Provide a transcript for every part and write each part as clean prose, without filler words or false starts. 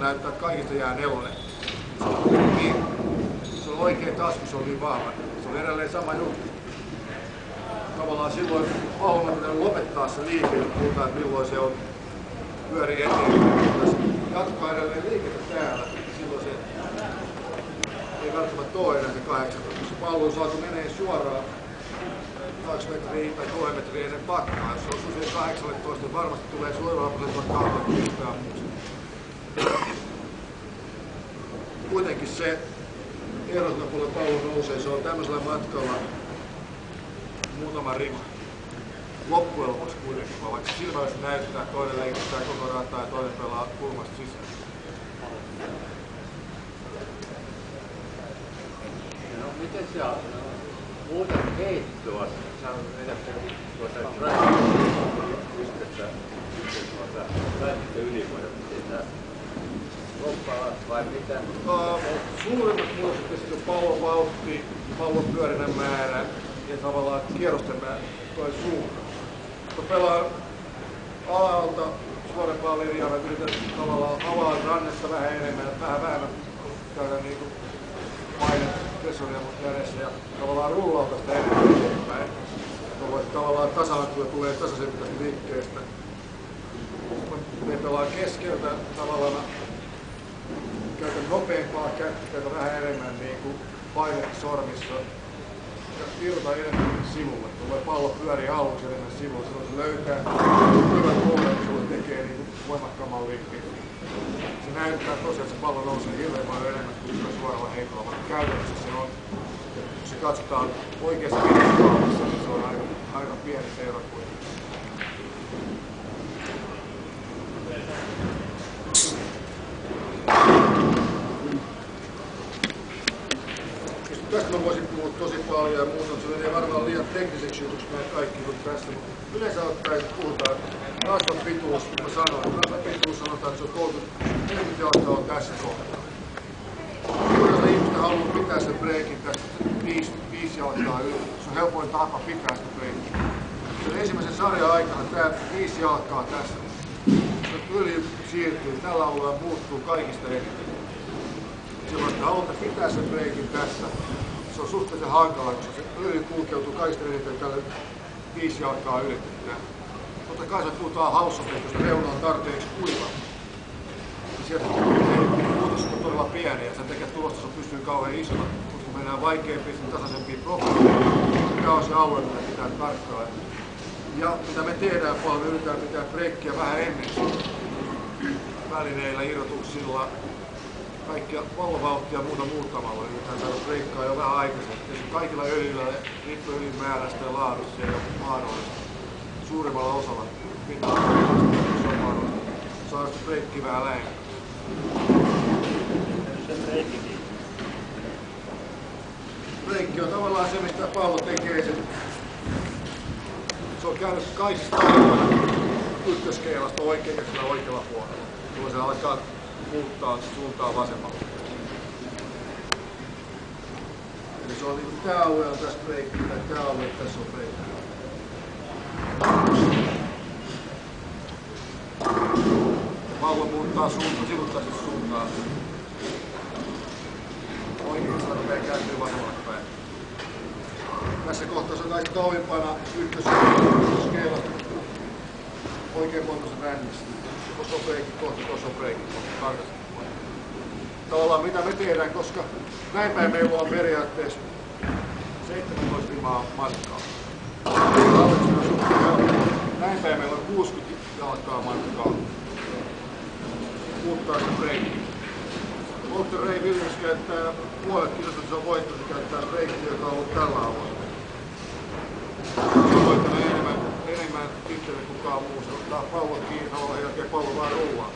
näyttää, että kaikista jää 4. Niin, se on oikein tasku, se on niin vahva. Se on edelleen sama juttu. Tavallaan silloin pallon pitää lopettaa se liike, jos puhutaan, että milloin se on pyöri eteen. Jatkaa edelleen liikettä täällä, silloin se ei välttämättä ole enää se 18. Jos se pallo on saatu menee suoraan 2 metriä tai 3 metriä ennen pakkaa, jos se osuu siihen 18, niin varmasti tulee suoraan prosentua 20 tai muusta. Kuitenkin se ehdottoman paljon pallo nousee, se on tämmöisellä matkalla muutama rima. Loppujen lopuksi kuitenkin, vaikka silmällä se näyttää, että toinen leikittää koko rataa ja toinen pelaa kulmasta sisään. No miten sä muuten heittoa? Sä vedät tuota drivea lähdettä ylivoimaa. Loppaat vai mitä? Suurimmat muodostukset on pallon vauhti, pallon pyörinnän määrä ja tavallaan kierrosten määrä toi suunta. Kun pelaa alalta suorempaa linjaa, mä yritän tavallaan avaa rannetta vähän enemmän, vähän vähemmän käydä niinku painepressoria mut järjessä ja tavallaan rullauta sitä enemmän eteenpäin. Tavallaan tasaantua tulee tasaisempi tästä liikkeestä. Me pelaa keskeltä tavallaan käytän nopeampaa kättä, vähän enemmän niinku painetta sormissa ja irta enemmän sivulle. Tulee pallo pyörii aluksi enemmän sivulle, silloin se löytää hyvän kohdan, kun sulle tekee niinku voimakkaamman liikkeen. Se näyttää tosiaan, että se pallo nousee hirveän paljon enemmän kuin suoralla heikolla, mutta käytännössä se on, jos se katsotaan oikeassa mittakaavassa, niin se on aika pieni se ero kuitenkin. Tästä mä voisin puhua tosi paljon ja muuta, se menee varmaan liian tekniseksi jutuksi näin kaikki tässä, mutta yleensä ottaen puhutaan rasvan pituus, niin mä sanoin, rasvan pituus sanotaan, että se on 40 jalkaa on tässä kohtaa. Jos ihmistä haluaa pitää sen breikin tästä 5 jalkaa yli, se on helpoin tapa pitää sitä breikin. Sen ensimmäisen sarjan aikana tämä 5 jalkaa tässä, se yli siirtyy, tällä alueella muuttuu kaikista eniten. Silloin, että halutaan pitää sen breikin tässä, se on suhteellisen hankala, koska se yli kulkeutuu kaikista eniten tälle 5 jalkaa ylitetään. Totta kai se puhutaan haussapeista, jos reuna on tarpeeksi kuiva. Sieltä muutos on todella pieni ja sen takia tulostus pystyy kauhean isona. Mutta kun mennään vaikeampiin, tasaisempiin profiileihin, mikä on se alue, mitä pitää tarkkaan. Ja mitä me tehdään paljon, me yritetään pitää breikkiä vähän ennen välineillä, irrotuksilla, kaikkia pallovauhtia ja muuta muuttamalla, yritetään saada breikkaa jo vähän aikaisemmin. Kaikilla öljyillä, riippuöljyn määrästä ja laadussa ei ole mahdollista. Suurimmalla osalla pitää saada sitä breikkiä vähän lähempää. Breikki on tavallaan se, mistä pallo tekee sen. Se on käynyt kaikista ykköskeilasta oikealla puolella. Silloin se alkaa muuttaa suuntaan vasemmalle. Eli se on niin kuin tää alue on tässä breikki tai tää alue tässä on breikki. Pallo muuttaa suuntaan, sivuttaisesti suuntaan. Oikeastaan rupeaa kääntyy vasemmalle päin. Tässä kohtaa se on kaikista kauimpana ykköskeilasta oikein poikasta rännistä. Tuossa on breikki kohta, tuossa on breikki kohta. Tavallaan mitä me tehdään, koska näin päin meillä on periaatteessa 17 rimaa matkaa. Näin päin meillä on 60 jalkaa matkaa. Muuttaa sitä breikkiä. Walter Ray Williams käyttää puolet kisasta, se on voittanut, se käyttää breikkiä, joka on ollut tällä alueella. Se on voittanut enemmän itselle kuin kukaan muu. Se ottaa pallon kiinni, haluaa jälkeen pallon vaan rullaa.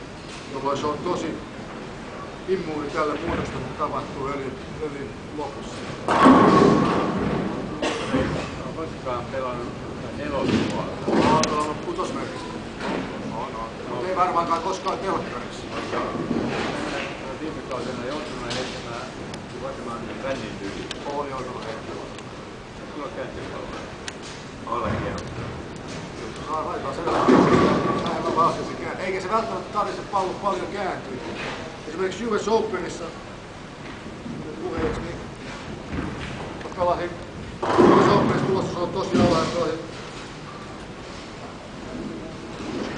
Jolloin se on tosi immuuni tälle muutosta, kun tapahtuu öljyn lopussa. On koskaan pelannut nelospuolella. Olen pelannut kutosmerkistä. Mutta ei varmaankaan koskaan telkkarissa. Viime kaudella joutunut heittämään varmaan rännin yli. Olen joutunut heittämään. Kyllä kääntypalloa. Olla kieltä. Aikaa se vähemmän vahvasti. Eikä se välttämättä tarvitse pallon paljon kääntyä. Esimerkiksi US Openissa, puheeksi, niin mä pelasin US Openissa tulossa on tosi alhainen, pelasin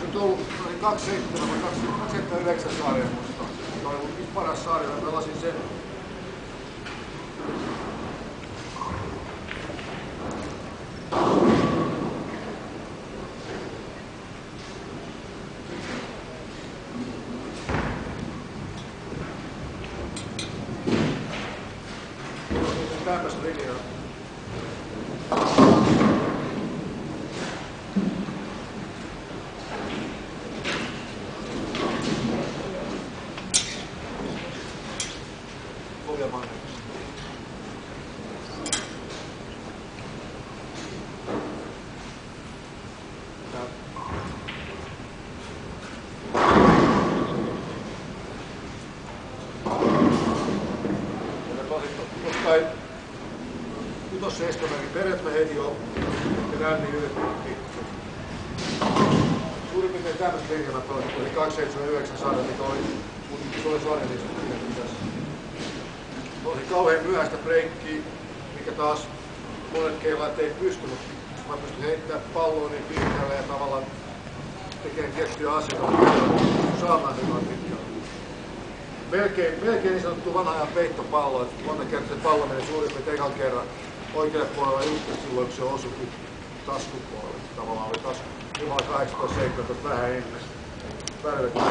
nyt ollut 27 vai 29 sarjaa musta. Se oli mun paras sarja, mä pelasin sen. Tämmöistä linjaa. Kovia magneettisia. Tuossa Estomerkin peräät mä heti jo ja rännin yritettiin. Suurin piirtein tämmöistä linjaa mä pelasin, kun oli 279 sarja, niin se oli sarja niistä tässä. Oli kauhean myöhäistä breikkiä, mikä taas monet keilaat ei pystynyt. Mä pystyn heittämään palloa niin pitkälle ja tavallaan tekemään tiettyjä asioita, saamaan sen noin pitkälle. Melkein niin sanottu vanha ajan peittopallo, että monta kertaa se pallo meni suurin piirtein ekan kerran oikealle puolella just silloin, kun se osui taskupuolelle. Tavallaan oli tasku. Jumala 18-17 vähän ennen. Välillä kun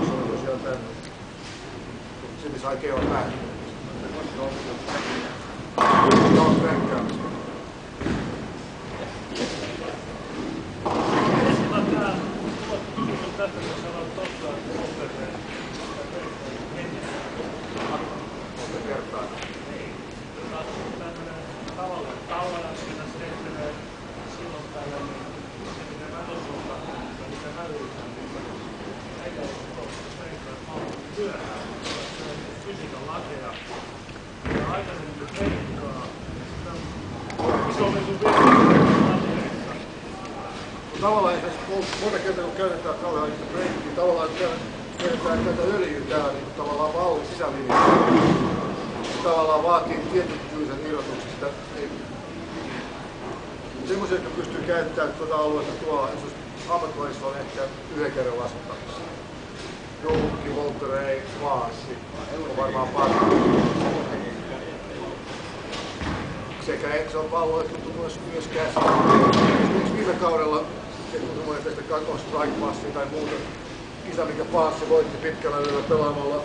se oli tosiaan tänne. Mutta sinne sai keilla päähän. Tämä on krenkkäämistä. Monta kertaa. Talvella siinä tehdään silloin tällä, niin se pitää vähän osuutta, mikä hälytään, eikä ole tuossa pyörää, se on fysiikan lakeja. Ja aikaisemmin kun peikkaa, se on sun lakeissa. Tavallaan monta kertaa kun käytetään kauhean breikkiä, tavallaan käytetään tätä öljyä täällä niin tavallaan vallin sisälinjassa. Tavallaan vaatii tietyntyisen irrotuksesta. Semmoisia, jotka pystyy käyttämään tuota alueetta tuolla, ammattilaisissa on ehkä yhden kerran laskuttamassa. Joukki, Volterei, Vaassi on varmaan paljon. Sekä se on pallo, että tuntuu myös käsi. Esimerkiksi viime kaudella, kun tuntuu mulle tästä kakon strike-passia tai muuta, kisa, mikä Paassi voitti pitkällä lyöllä pelaamalla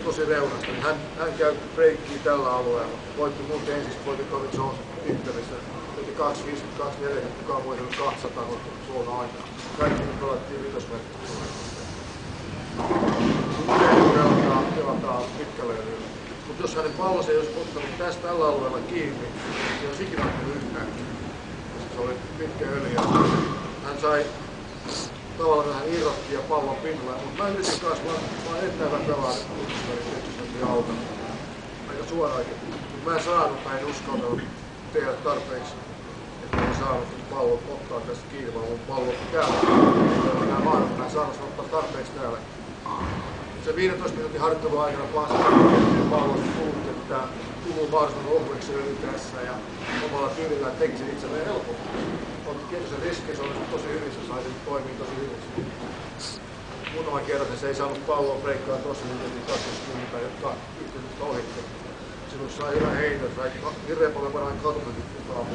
tosi reunasta, niin hän käytti breikkiä tällä alueella. Voitti muuten ensin, voitti Tony Jones Interissä. Voitti 252, 40, kukaan voitanut 200 tuona aikaa. Kaikki nyt pelattiin vitosmerkistä. Pelataan pitkällä lyöllä. Mutta jos hänen pallonsa ei olisi ottanut tästä tällä alueella kiinni, niin se olisi ikinä ottanut yhtään. Se oli pitkä öljy. Hän sai tavallaan vähän irrottia pallon pinnalla, mutta mä yritin kanssa vaan ettävä pelaa yhdysvärin auta. Aika suoraankin. Mutta mä en saanut, mä en uskaltanut tehdä tarpeeksi, että en saanut pallon ottaa tästä kiinni, vaan mun pallo täällä. Ei ole enää mahdollista, mä en saanut ottaa tarpeeksi täällä. Se 15 minuutin harjoittelun aikana pastasi pallon puhuttu, että kuuluu mahdollisimman ohueksi tässä ja omalla tyylillä teki sen itselleen helpommin. Otti tietysti riski, se oli tosi hyvin, se sai sen toimia tosi hyvin. Muutaman kerran se ei saanut palloa breikkaa tossa, niin tehtiin 20, jotka yhteydessä ohitti. Silloin sai hyvän heiton, sai hirveän paljon parhaan katumetin kukaan.